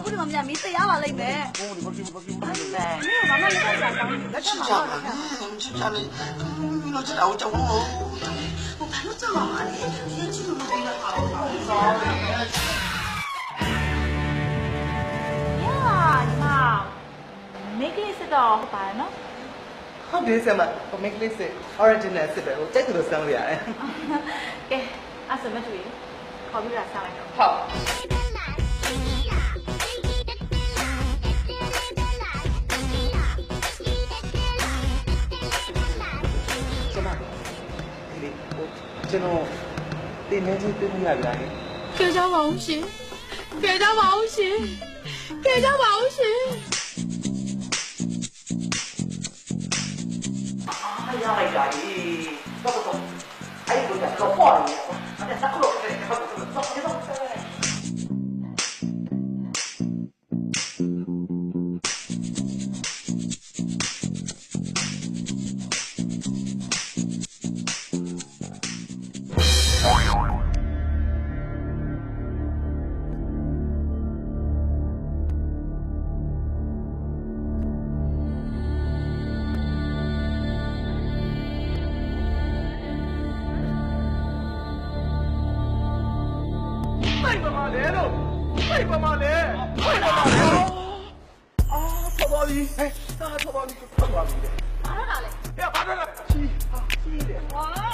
ခုဒီမှာမြန်ပြီးတရားပါလိမ့်မယ်။ဟုတ်ဒီဘာကြီး။ဘာမှလက်ခံစားကောင်းတယ်။လက်ခံပါတော့လက်ခံပါ။ချစ်ချလေး။လို့ချစ်တာကိုကြောက်ဘူး။ဘာလို့ကြောက်မှာလဲ။ဒီချစ်လို့မပြီးတော့ပါဘူး။ဟုတ်ပါဘူး။ညာ မိတ်ကလေးစစ်တော့ဟုတ်ပါတယ်နော် ဟုတ်တယ်ဆရာမဟို make list original စစ်ပဲဟိုကြိုက်တယ်လို့စမ်းလို့ရတယ် ကဲအဲ့ဆိုမတူရေခေါ်ပြီးတာစားလိုက်တော့ ဟုတ်ကျမဒီဟိုကျွန်တော်တင်နေချင်းတွေ့မရဗျာ ကြကြပါဦးရှင်ကြကြပါဦးရှင်ကြကြပါဦးရှင် ရလိုက်တာဒီတော့အဲ့ဒီကတော့ပေါ်နေတယ်အဲ့ဒါစကုလို့ပဲတော့တော့ဖိတ်ပါမလဲလို့ဖိတ်ပါမလဲဖိတ်ပါမလဲဆောပါလီဟဲ့ဆောပါလီဆောပါလီ ဘာလို့လဲ ဟဲ့ဘာလဲချီတယ် ဟာ